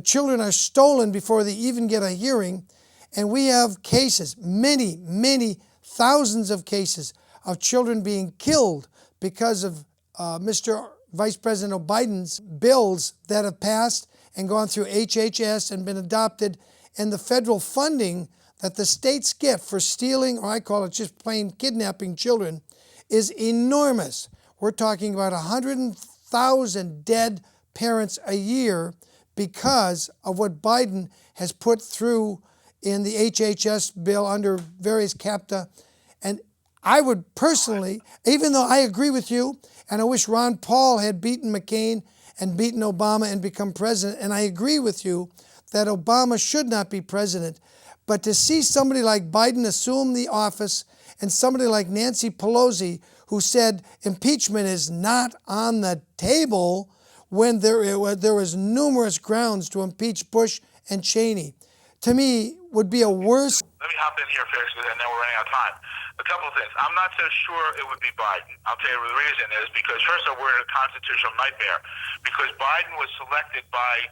children are stolen before they even get a hearing. And we have cases, many, many thousands of cases of children being killed because of Mr. Vice President Biden's bills that have passed and gone through HHS and been adopted, and the federal funding that the states get for stealing, or I call it just plain kidnapping children, is enormous. We're talking about 100,000 dead parents a year because of what Biden has put through in the HHS bill under various CAPTA. And I would personally, even though I agree with you, and I wish Ron Paul had beaten McCain and beaten Obama and become president, and I agree with you that Obama should not be president, but to see somebody like Biden assume the office and somebody like Nancy Pelosi, who said impeachment is not on the table when there was numerous grounds to impeach Bush and Cheney, to me would be a worse. Let me hop in here, Felix, and then we're running out of time. A couple of things. I'm not so sure it would be Biden. I'll tell you the reason is because, first of all, we're in a constitutional nightmare because Biden was selected by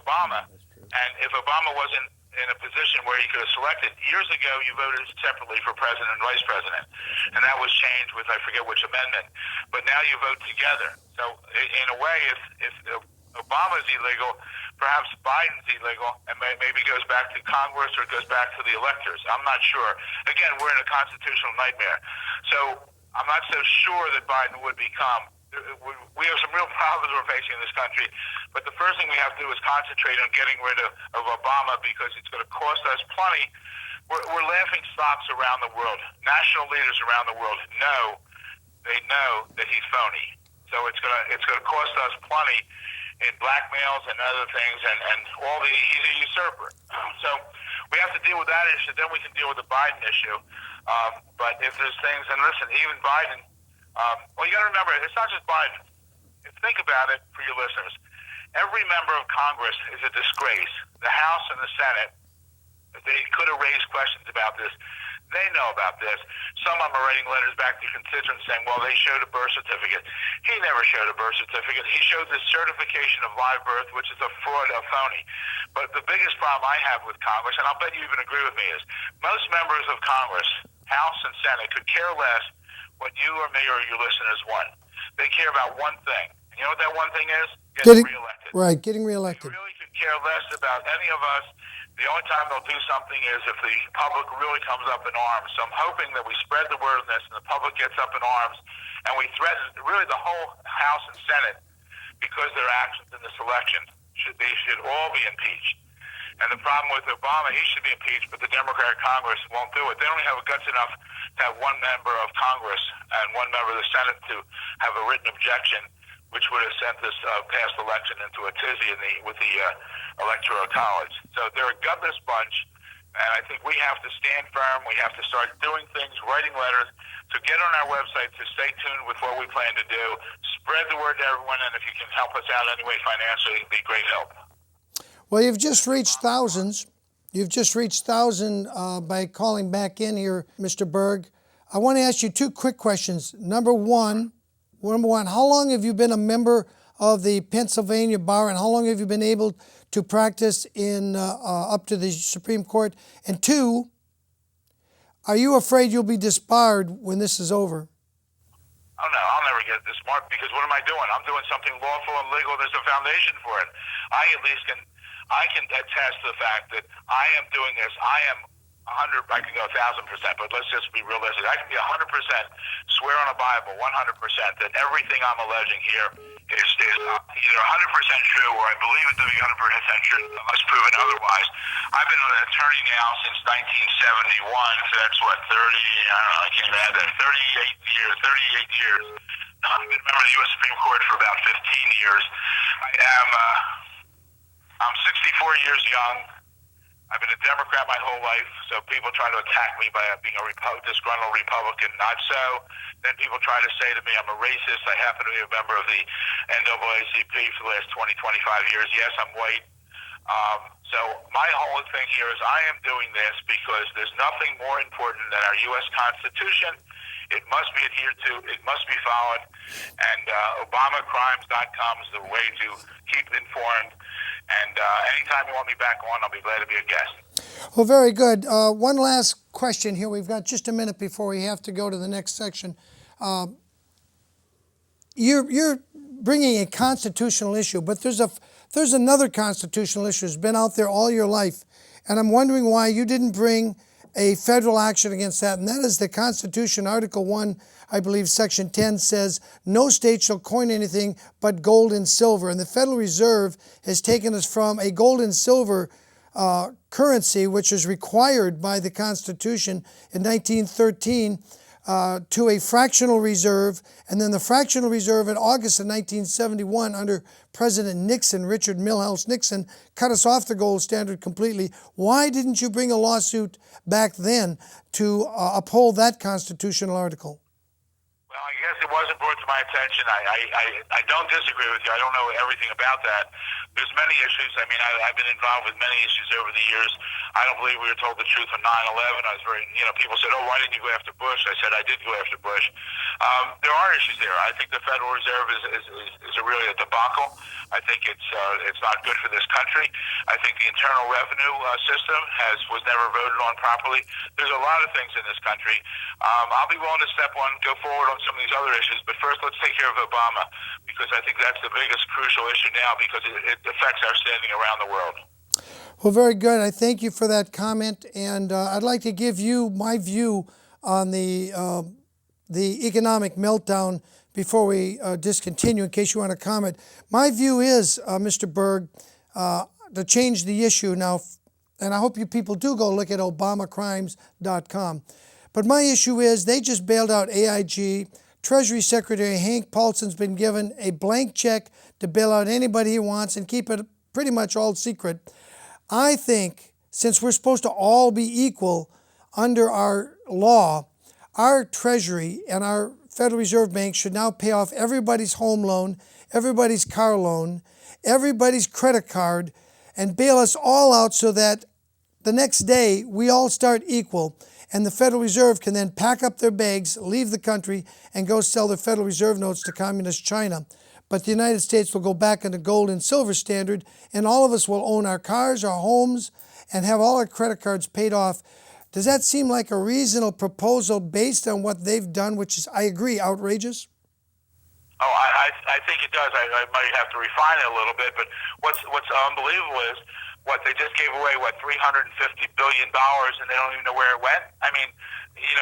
Obama, and if Obama wasn't in a position where he could have selected, years ago you voted separately for president and vice president, and that was changed with I forget which amendment, but now you vote together. So in a way, if Obama's illegal, perhaps Biden's illegal, and maybe goes back to Congress or goes back to the electors. I'm not sure. Again, we're in a constitutional nightmare. So I'm not so sure that Biden would become. We have some real problems we're facing in this country, but the first thing we have to do is concentrate on getting rid of Obama because it's going to cost us plenty. We're laughing stocks around the world. National leaders around the world know that he's phony. So it's going to cost us plenty in blackmails and other things, and he's a usurper. So we have to deal with that issue. Then we can deal with the Biden issue. But if there's things, and listen, even Biden. Well, you got to remember, it's not just Biden. Think about it for your listeners. Every member of Congress is a disgrace. The House and the Senate, they could have raised questions about this. They know about this. Some of them are writing letters back to constituents saying, well, they showed a birth certificate. He never showed a birth certificate. He showed the certification of live birth, which is a fraud, a phony. But the biggest problem I have with Congress, and I'll bet you even agree with me, is most members of Congress, House and Senate, could care less what you or me or your listeners want. They care about one thing. And you know what that one thing is? Getting reelected. Right, getting reelected. They really could care less about any of us. The only time they'll do something is if the public really comes up in arms. So I'm hoping that we spread the word on this and the public gets up in arms and we threaten really the whole House and Senate because their actions in this election. They should all be impeached. And the problem with Obama, he should be impeached, but the Democratic Congress won't do it. They don't have guts enough to have one member of Congress and one member of the Senate to have a written objection, which would have sent this past election into a tizzy with the Electoral College. So they're a gutless bunch, and I think we have to stand firm. We have to start doing things, writing letters. So get on our website to stay tuned with what we plan to do. Spread the word to everyone, and if you can help us out anyway financially, it'd be great help. Well, you've just reached thousands. You've just reached 1,000 by calling back in here, Mr. Berg. I want to ask you two quick questions. Number one, how long have you been a member of the Pennsylvania Bar, and how long have you been able to practice in up to the Supreme Court? And two, are you afraid you'll be disbarred when this is over? Oh, no, I'll never get disbarred because what am I doing? I'm doing something lawful and legal. There's a foundation for it. I can attest to the fact that I am doing this. I am 100, I can go 1,000%, but let's just be realistic. I can be 100%, swear on a Bible, 100%, that everything I'm alleging here is either 100% true or I believe it to be 100% true unless proven otherwise. I've been an attorney now since 1971, so that's what, 30, I don't know, I can't even add that, 38 years. I've been a member of the U.S. Supreme Court for about 15 years. I'm 64 years young. I've been a Democrat my whole life, so people try to attack me by being a disgruntled Republican. Not so. Then people try to say to me I'm a racist. I happen to be a member of the NAACP for the last 20, 25 years. Yes, I'm white. So my whole thing here is I am doing this because there's nothing more important than our U.S. Constitution It must be adhered to. It must be followed. And ObamaCrimes.com is the way to keep informed. And anytime you want me back on, I'll be glad to be a guest. Well, very good. One last question here. We've got just a minute before we have to go to the next section. You're bringing a constitutional issue, but there's another constitutional issue that's been out there all your life, and I'm wondering why you didn't bring a federal action against that, and that is the Constitution, Article 1, I believe Section 10 says, no state shall coin anything but gold and silver. And the Federal Reserve has taken us from a gold and silver currency, which is required by the Constitution in 1913, to a fractional reserve, and then the fractional reserve in August of 1971 under President Nixon, Richard Milhouse Nixon, cut us off the gold standard completely. Why didn't you bring a lawsuit back then to uphold that constitutional article? Well, I guess it wasn't brought to my attention. I don't disagree with you. I don't know everything about that. There's many issues. I mean, I've been involved with many issues over the years. I don't believe we were told the truth on 9/11. I was very, people said, oh, why didn't you go after Bush? I said, I did go after Bush. There are issues there. I think the Federal Reserve is really a debacle. I think it's not good for this country. I think the Internal Revenue system was never voted on properly. There's a lot of things in this country. I'll be willing to step on, go forward on some of these other issues, but first let's take care of Obama, because I think that's the biggest crucial issue now, because it affects our standing around the world. Well, very good. I thank you for that comment, and I'd like to give you my view on the economic meltdown before we discontinue, in case you want to comment. My view is, Mr. Berg, to change the issue now, and I hope you people do go look at ObamaCrimes.com. But my issue is they just bailed out AIG. Treasury Secretary Hank Paulson's been given a blank check to bail out anybody he wants and keep it pretty much all secret. I think, since we're supposed to all be equal under our law, our Treasury and our Federal Reserve Bank should now pay off everybody's home loan, everybody's car loan, everybody's credit card, and bail us all out so that the next day we all start equal, and the Federal Reserve can then pack up their bags, leave the country, and go sell their Federal Reserve notes to Communist China. But the United States will go back in the gold and silver standard, and all of us will own our cars, our homes, and have all our credit cards paid off. Does that seem like a reasonable proposal based on what they've done, which is, I agree, outrageous? Oh, I think it does. I might have to refine it a little bit, but what's unbelievable is they just gave away, $350 billion, and they don't even know where it went? I mean,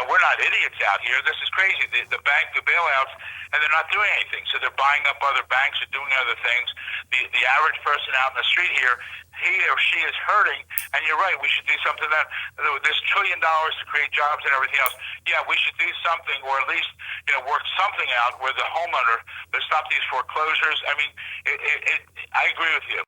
we're not idiots out here. This is crazy. The bailouts, and they're not doing anything. So they're buying up other banks or doing other things. The average person out in the street here, he or she is hurting, and you're right, we should do something. This $1 trillion to create jobs and everything else. Yeah, we should do something, or at least work something out where the homeowner, to stop these foreclosures. I mean, I agree with you.